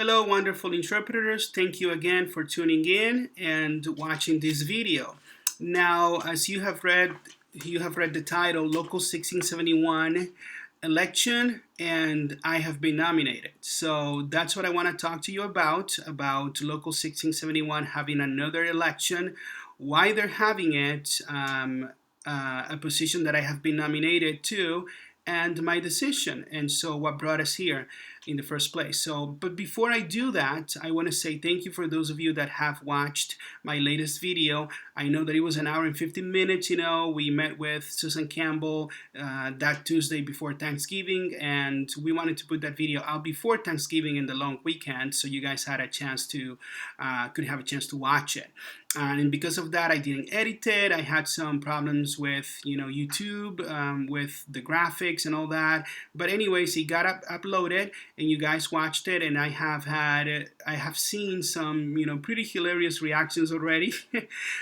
Hello, wonderful interpreters. Thank you again for tuning in and watching this video. Now, as you have read the title, Local 1671 election, and I have been nominated. So that's what I want to talk to you about Local 1671 having another election, why they're having it, a position that I have been nominated to, and my decision, and so what brought us here in the first place. But before I do that, I want to say thank you for those of you that have watched my latest video. I know that it was an hour and 15 minutes. We met with Susan Campbell that Tuesday before Thanksgiving, and we wanted to put that video out before Thanksgiving and the long weekend, so you guys had a chance to could have a chance to watch it. And because of that, I didn't edit it. I had some problems with YouTube, with the graphics and all that. But anyways, it got uploaded, and you guys watched it, and I have seen some pretty hilarious reactions already.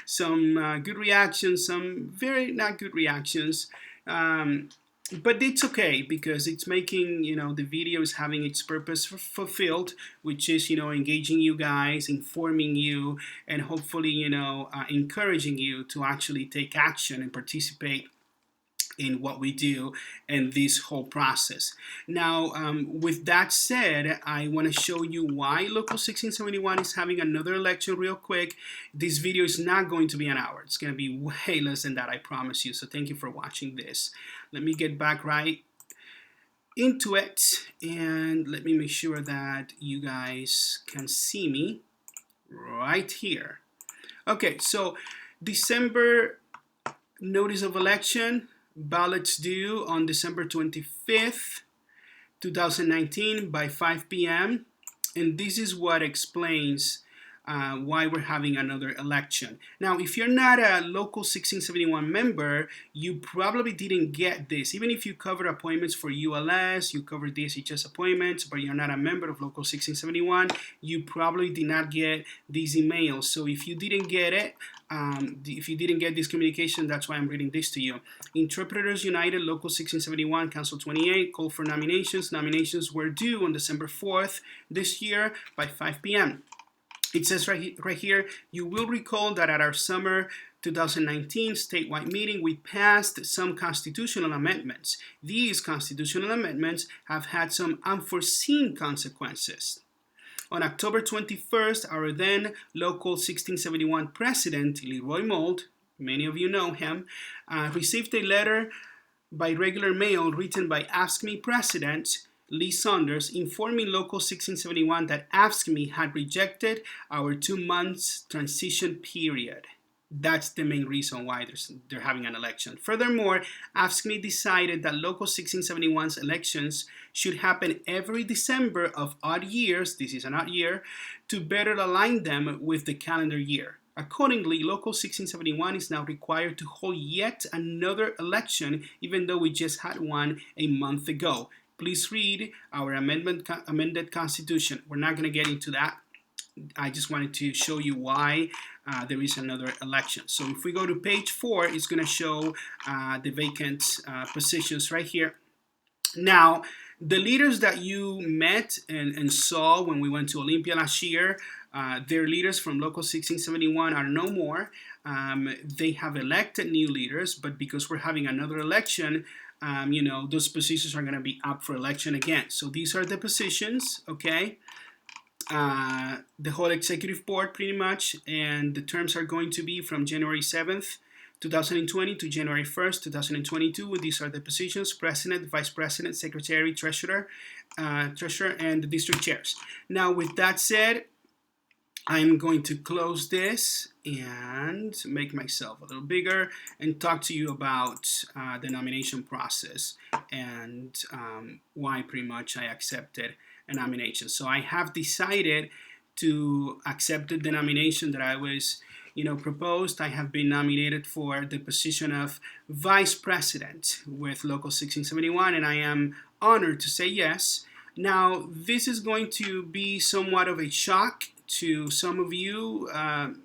Some good reactions, some very not good reactions. But it's okay, because it's making, the video is having its purpose fulfilled, which is, engaging you guys, informing you, and hopefully, encouraging you to actually take action and participate in what we do in this whole process. Now, with that said, I want to show you why Local 1671 is having another election real quick. This video is not going to be an hour. It's going to be way less than that, I promise you. So thank you for watching this. Let me get back right into it, and let me make sure that you guys can see me right here. Okay, so December notice of election. Ballots due on December 25th, 2019 by 5 p.m. And this is what explains why we're having another election. Now, if you're not a Local 1671 member, you probably didn't get this. Even if you cover appointments for ULS, you cover DSHS appointments, but you're not a member of Local 1671, you probably did not get these emails. So if you didn't get it, if you didn't get this communication, that's why I'm reading this to you. Interpreters United, Local 1671, Council 28, call for nominations. Nominations were due on December 4th this year by 5 p.m. It says right here, you will recall that at our summer 2019 statewide meeting, we passed some constitutional amendments. These constitutional amendments have had some unforeseen consequences. On October 21st, our then Local 1671 president, Leroy Mold, many of you know him, received a letter by regular mail written by AFSCME President Lee Saunders informing Local 1671 that AFSCME had rejected our 2 months transition period. That's the main reason why they're having an election. Furthermore, AFSCME decided that Local 1671's elections should happen every December of odd years, this is an odd year, to better align them with the calendar year. Accordingly, Local 1671 is now required to hold yet another election, even though we just had one a month ago. Please read our amended Constitution. We're not going to get into that. I just wanted to show you why there is another election. So if we go to page 4, it's going to show the vacant positions right here. Now, the leaders that you met and saw when we went to Olympia last year, their leaders from Local 1671 are no more. They have elected new leaders, but because we're having another election, those positions are going to be up for election again. So these are the positions, okay? The whole executive board pretty much, and the terms are going to be from January 7th, 2020 to January 1st, 2022. These are the positions: president, vice president, secretary, treasurer, and the district chairs. Now, with that said, I'm going to close this and make myself a little bigger and talk to you about the nomination process and why pretty much I accepted a nomination. So I have decided to accept the nomination that I was proposed. I have been nominated for the position of vice president with Local 1671, and I am honored to say yes. Now, this is going to be somewhat of a shock to some of you,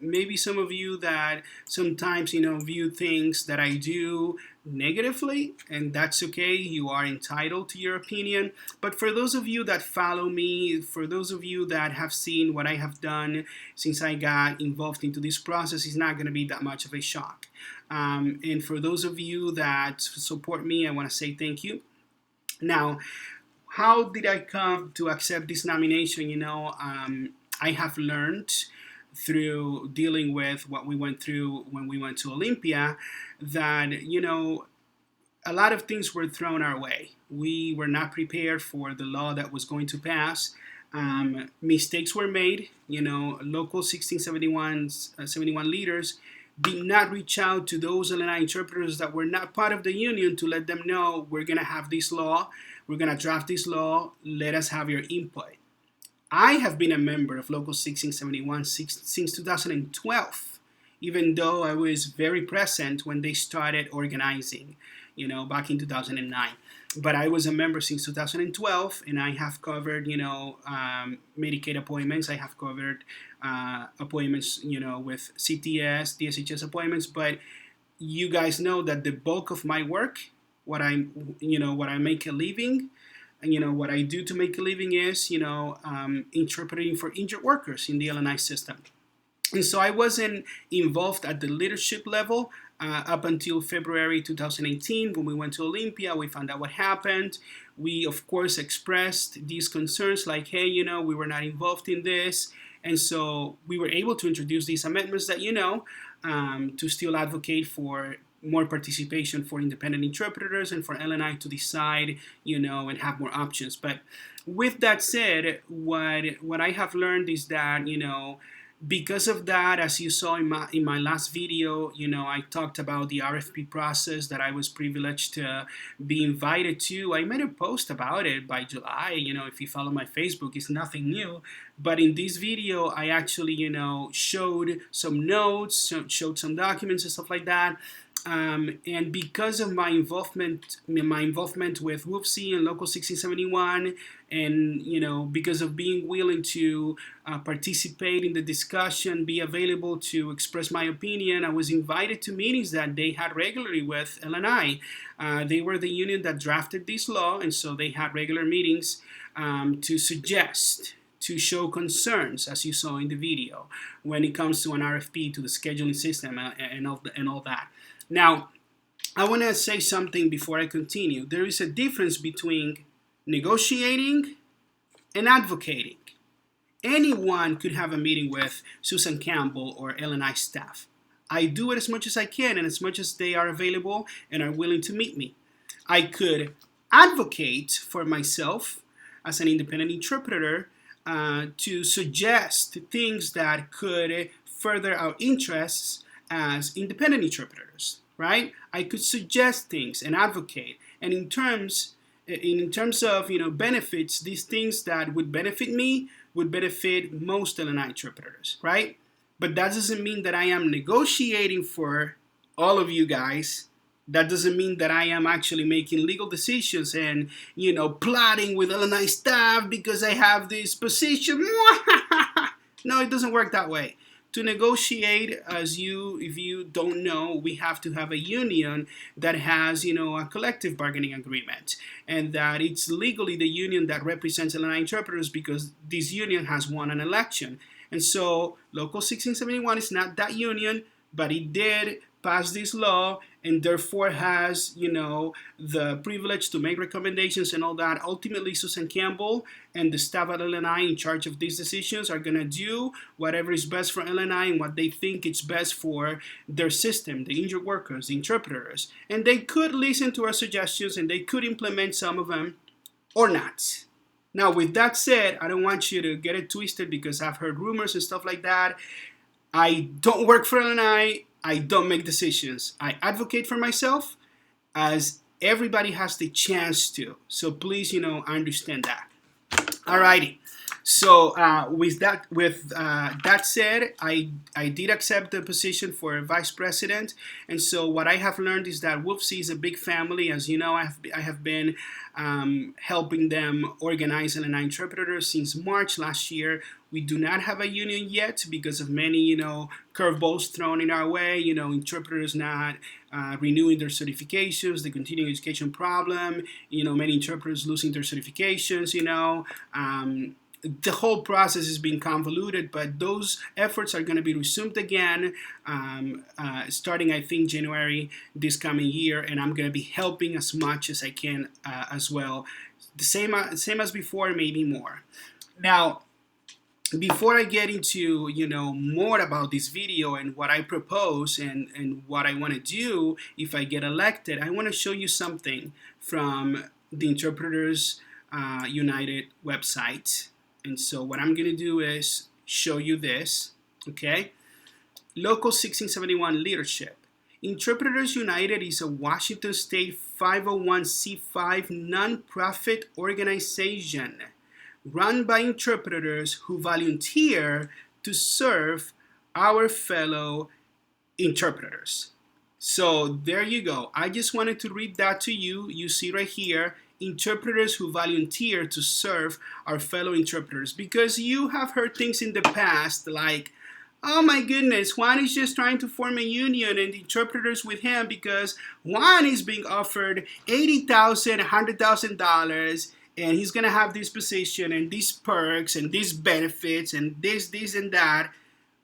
maybe some of you that sometimes, view things that I do negatively, and that's okay. You are entitled to your opinion. But for those of you that follow me, for those of you that have seen what I have done since I got involved into this process, it's not going to be that much of a shock. And for those of you that support me, I want to say thank you. Now, how did I come to accept this nomination? I have learned through dealing with what we went through when we went to Olympia that, a lot of things were thrown our way. We were not prepared for the law that was going to pass. Mistakes were made. Local 1671 leaders did not reach out to those LNI interpreters that were not part of the union to let them know, we're going to have this law, we're going to draft this law, let us have your input. I have been a member of Local 1671 since 2012, even though I was very present when they started organizing, back in 2009. But I was a member since 2012, and I have covered, Medicaid appointments. I have covered appointments, with CTS, DSHS appointments. But you guys know that the bulk of my work, what I make a living, and what I do to make a living is, interpreting for injured workers in the LNI system. And so I wasn't involved at the leadership level up until February 2018 when we went to Olympia. We found out what happened. We, of course, expressed these concerns like, hey, we were not involved in this. And so we were able to introduce these amendments that, to still advocate for more participation for independent interpreters and for LNI to decide, and have more options. But with that said, what I have learned is that, because of that, as you saw in my last video, I talked about the RFP process that I was privileged to be invited to. I made a post about it by July. If you follow my Facebook, it's nothing new. But in this video, I actually, showed some notes, showed some documents and stuff like that. And because of my involvement with Wfse and Local 1671, and because of being willing to participate in the discussion, be available to express my opinion, I was invited to meetings that they had regularly with LNI. They were the union that drafted this law, and so they had regular meetings to suggest, to show concerns, as you saw in the video, when it comes to an RFP, to the scheduling system and all that. Now, I want to say something before I continue. There is a difference between negotiating and advocating. Anyone could have a meeting with Susan Campbell or LNI staff. I do it as much as I can and as much as they are available and are willing to meet me. I could advocate for myself as an independent interpreter to suggest things that could further our interests as independent interpreters, right? I could suggest things and advocate. And in terms of benefits, these things that would benefit me would benefit most LNI interpreters, right? But that doesn't mean that I am negotiating for all of you guys. That doesn't mean that I am actually making legal decisions and, plotting with LNI staff because I have this position. No, it doesn't work that way. To negotiate, if you don't know, we have to have a union that has, a collective bargaining agreement, and that it's legally the union that represents LNI interpreters because this union has won an election. And so Local 1671 is not that union, but it did pass this law and therefore has, the privilege to make recommendations and all that. Ultimately, Susan Campbell and the staff at LNI in charge of these decisions are going to do whatever is best for LNI and what they think is best for their system, the injured workers, the interpreters. And they could listen to our suggestions and they could implement some of them or not. Now, with that said, I don't want you to get it twisted because I've heard rumors and stuff like that. I don't work for LNI. I don't make decisions. I advocate for myself as everybody has the chance to. So please, understand that. Alrighty. So with that said, I did accept the position for vice president, and so what I have learned is that Wfse is a big family. As you know, I have been helping them organize LNI interpreters since March last year. We do not have a union yet because of many, curveballs thrown in our way. Interpreters not renewing their certifications, the continuing education problem. Many interpreters losing their certifications. The whole process is being convoluted, but those efforts are going to be resumed again starting, I think, January this coming year, and I'm going to be helping as much as I can as well. The same as before, maybe more. Now, before I get into more about this video and what I propose and what I want to do if I get elected, I want to show you something from the Interpreters United website. And so what I'm going to do is show you this, okay? Local 1671 leadership. Interpreters United is a Washington State 501c5 nonprofit organization run by interpreters who volunteer to serve our fellow interpreters. So there you go. I just wanted to read that to you. You see right here, interpreters who volunteer to serve our fellow interpreters, because you have heard things in the past like, oh my goodness, Juan is just trying to form a union and the interpreters with him because Juan is being offered $80,000, $100,000, and he's gonna have this position and these perks and these benefits and this and that.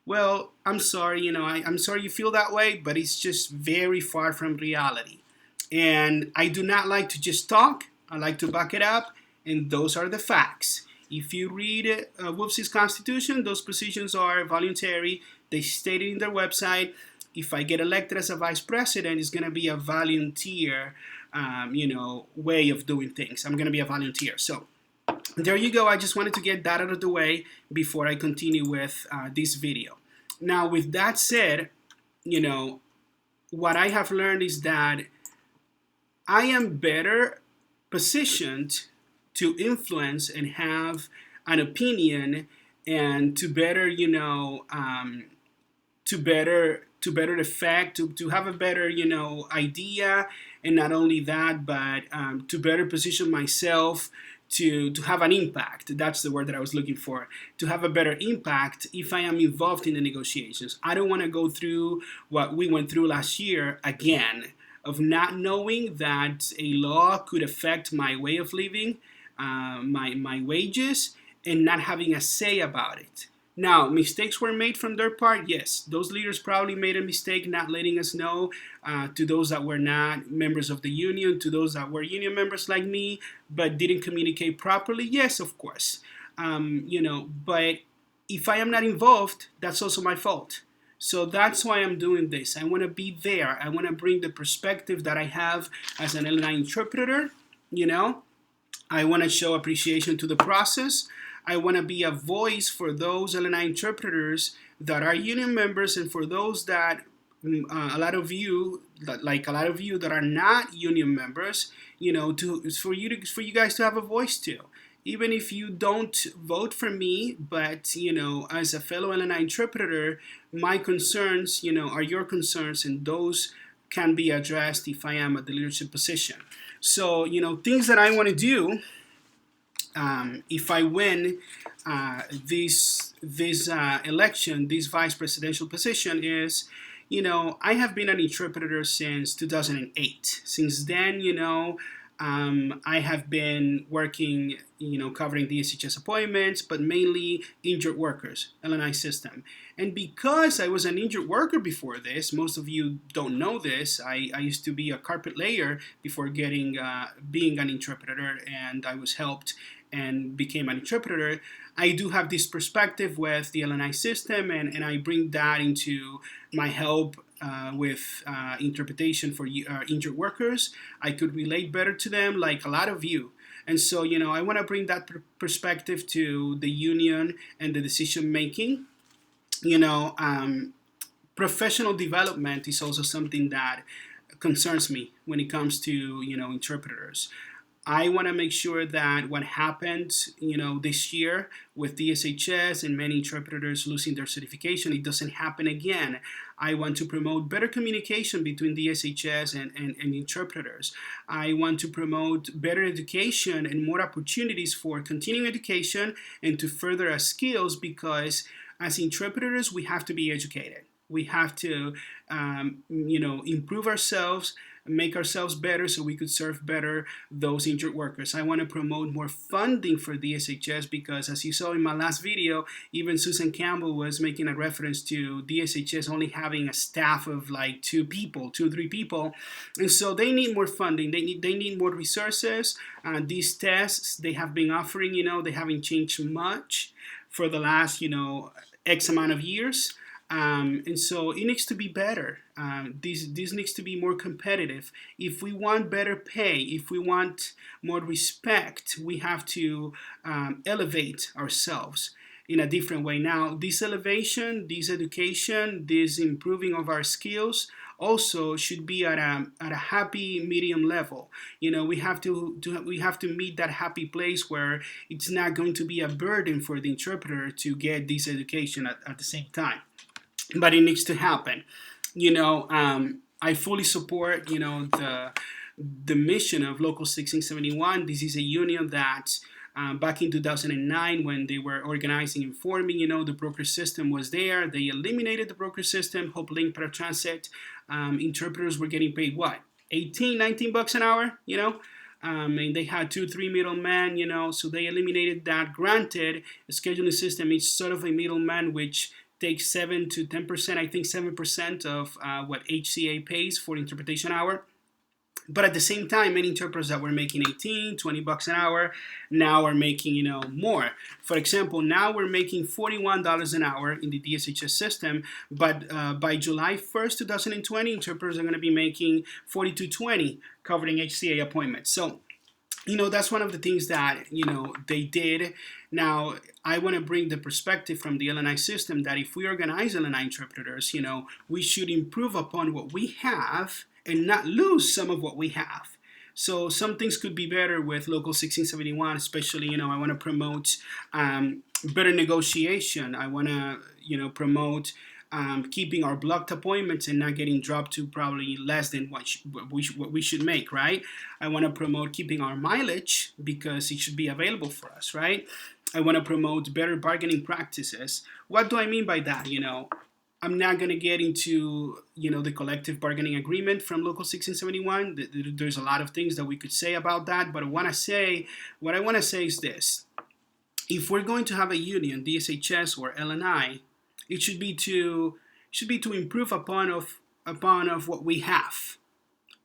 Well, I'm sorry, I'm sorry you feel that way, but it's just very far from reality. And I do not like to just talk. I like to back it up, and those are the facts. If you read Wfse's constitution, those positions are voluntary. They stated in their website, if I get elected as a vice president, it's going to be a volunteer, way of doing things. I'm going to be a volunteer. So there you go. I just wanted to get that out of the way before I continue with this video. Now, with that said, what I have learned is that I am better positioned to influence and have an opinion and to better, to better effect, to have a better, idea, and not only that, but to better position myself to have an impact. That's the word that I was looking for. To have a better impact if I am involved in the negotiations. I don't want to go through what we went through last year again, of not knowing that a law could affect my way of living, my wages, and not having a say about it. Now, mistakes were made from their part, yes. Those leaders probably made a mistake not letting us know, to those that were not members of the union, to those that were union members like me, but didn't communicate properly, yes, of course. But if I am not involved, that's also my fault. So that's why I'm doing this. I want to be there. I want to bring the perspective that I have as an LNI interpreter. I want to show appreciation to the process. I want to be a voice for those LNI interpreters that are union members, and for those that a lot of you that are not union members, for you guys to have a voice too. Even if you don't vote for me, but, as a fellow LNI interpreter, my concerns, are your concerns, and those can be addressed if I am at the leadership position. So, things that I want to do if I win this election, this vice presidential position is, I have been an interpreter since 2008. Since then, I have been working, covering the SHS appointments, but mainly injured workers, LNI system. And because I was an injured worker before this, most of you don't know this, I used to be a carpet layer before being an interpreter, and I was helped and became an interpreter. I do have this perspective with the LNI system, and I bring that into my help with interpretation for injured workers. I could relate better to them, like a lot of you. And so, I want to bring that perspective to the union and the decision making. Professional development is also something that concerns me when it comes to, interpreters. I want to make sure that what happened, this year with DSHS and many interpreters losing their certification, it doesn't happen again. I want to promote better communication between DSHS and interpreters. I want to promote better education and more opportunities for continuing education and to further our skills, because as interpreters, we have to be educated. We have to, improve ourselves, make ourselves better so we could serve better those injured workers. I want to promote more funding for DSHS because, as you saw in my last video, even Susan Campbell was making a reference to DSHS only having a staff of like 2 or 3 people. And so they need more funding. They need more resources. These tests they have been offering, they haven't changed much for the last, X amount of years. And so it needs to be better. This needs to be more competitive. If we want better pay, if we want more respect, we have to elevate ourselves in a different way. Now, this elevation, this education, this improving of our skills also should be at a happy medium level. We have to meet that happy place where it's not going to be a burden for the interpreter to get this education at the same time. But it needs to happen. I fully support, the mission of Local 1671. This is a union that back in 2009, when they were organizing and forming, the broker system was there. They eliminated the broker system, Hope Link Paratransit. Interpreters were getting paid what? 18, 19 bucks an hour, and they had 2-3 middlemen, so they eliminated that. Granted, the scheduling system is sort of a middleman, which takes 7 to 10%, I think 7% of what HCA pays for interpretation hour. But at the same time, many interpreters that were making 18, 20 bucks an hour now are making, more. For example, now we're making $41 an hour in the DSHS system, but by July 1st, 2020, interpreters are going to be making $42.20 covering HCA appointments. So, that's one of the things that, they did. Now, I want to bring the perspective from the LNI system that if we organize LNI interpreters, we should improve upon what we have and not lose some of what we have. So some things could be better with Local 1671, especially, I want to promote better negotiation. I want to, promote keeping our blocked appointments and not getting dropped to probably less than what we should make, right? I want to promote keeping our mileage because it should be available for us, right? I want to promote better bargaining practices. What do I mean by that? I'm not going to get into, the collective bargaining agreement from Local 1671. There's a lot of things that we could say about that, but what I want to say is this. If we're going to have a union, DSHS or LNI, it should be to improve upon what we have.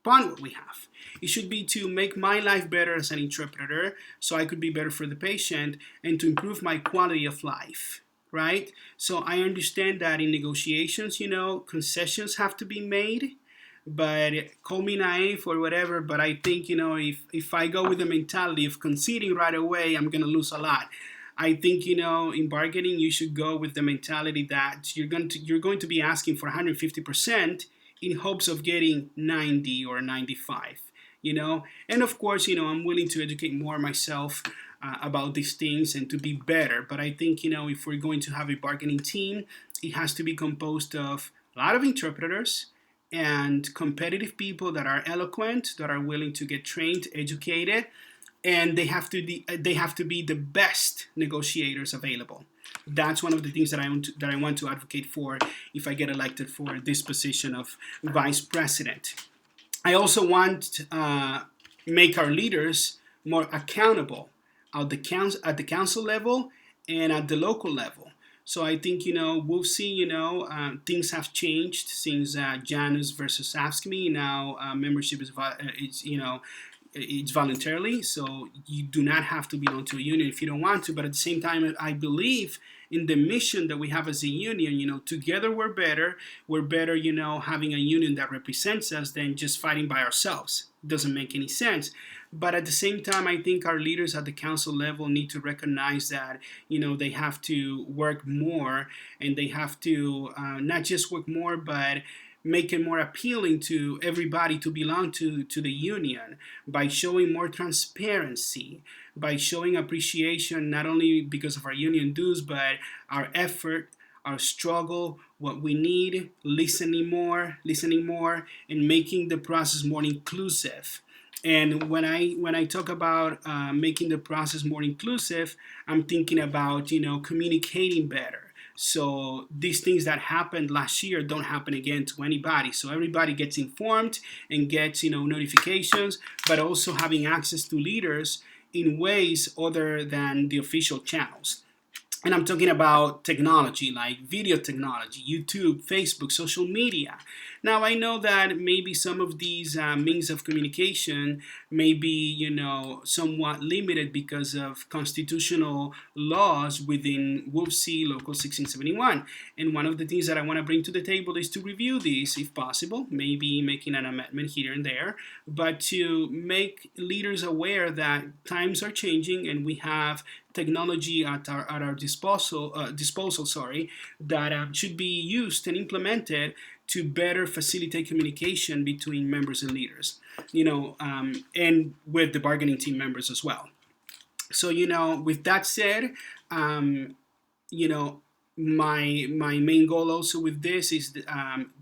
Upon what we have. It should be to make my life better as an interpreter so I could be better for the patient and to improve my quality of life. Right? So I understand that in negotiations, concessions have to be made, but call me naive or whatever, but I think, if I go with the mentality of conceding right away, I'm going to lose a lot. I think, in bargaining, you should go with the mentality that you're going to be asking for 150% in hopes of getting 90 or 95, and of course, I'm willing to educate more myself about these things and to be better. But I think, if we're going to have a bargaining team, it has to be composed of a lot of interpreters and competitive people that are eloquent, that are willing to get trained, educated, and they have to be the best negotiators available. That's one of the things that I want to advocate for if I get elected for this position of vice president. I also want to make our leaders more accountable at the council level and at the local level. So I think, Wfse, things have changed since Janus versus AFSCME. Now membership is it's voluntarily, so you do not have to belong to a union if you don't want to. But at the same time, I believe in the mission that we have as a union. Together we're better. We're better, having a union that represents us than just fighting by ourselves. It doesn't make any sense. But at the same time, I think our leaders at the council level need to recognize that, they have to work more, and they have to not just work more, but make it more appealing to everybody to belong to the union by showing more transparency, by showing appreciation not only because of our union dues, but our effort, our struggle, what we need, listening more, and making the process more inclusive. And when I talk about making the process more inclusive, I'm thinking about communicating better. So these things that happened last year don't happen again to anybody. So everybody gets informed and gets notifications, but also having access to leaders in ways other than the official channels. And I'm talking about technology like video technology, YouTube, Facebook, social media. Now, I know that maybe some of these means of communication may be, somewhat limited because of constitutional laws within Wfse Local 1671. And one of the things that I want to bring to the table is to review these, if possible, maybe making an amendment here and there, but to make leaders aware that times are changing and we have technology at our disposal, that should be used and implemented to better facilitate communication between members and leaders, and with the bargaining team members as well. So, with that said, my main goal also with this is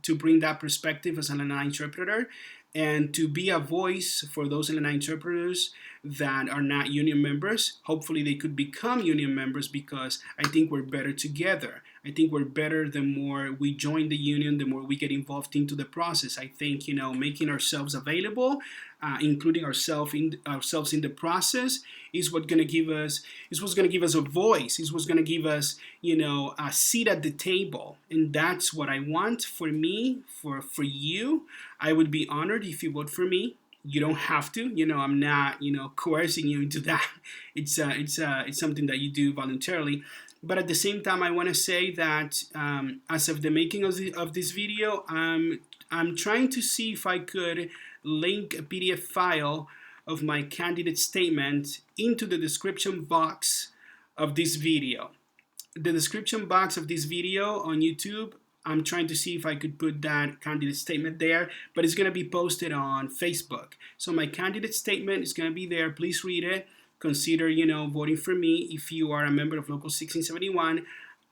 to bring that perspective as an LNI interpreter and to be a voice for those LNI interpreters that are not union members. Hopefully they could become union members because I think we're better together. I think we're better the more we join the union, the more we get involved into the process. I think, making ourselves available, including ourselves in the process is what's going to give us a voice, is what's going to give us, a seat at the table. And that's what I want for me, for you. I would be honored if you vote for me. You don't have to, I'm not, coercing you into that. It's something that you do voluntarily. But at the same time, I want to say that as of the making of this video, I'm trying to see if I could link a PDF file of my candidate statement into the description box of this video. The description box of this video on YouTube, I'm trying to see if I could put that candidate statement there, but it's going to be posted on Facebook. So my candidate statement is going to be there. Please read it. Consider, voting for me if you are a member of Local 1671.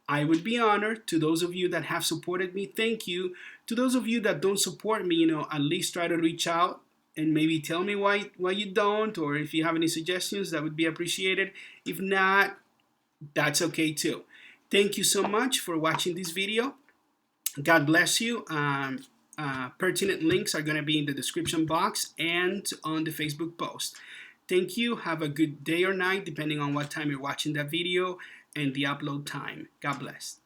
I would be honored. To those of you that have supported me, thank you. To those of you that don't support me, at least try to reach out and maybe tell me why you don't, or if you have any suggestions, that would be appreciated. If not, that's okay too. Thank you so much for watching this video. God bless you. Pertinent links are going to be in the description box and on the Facebook post. Thank you. Have a good day or night, depending on what time you're watching that video and the upload time. God bless.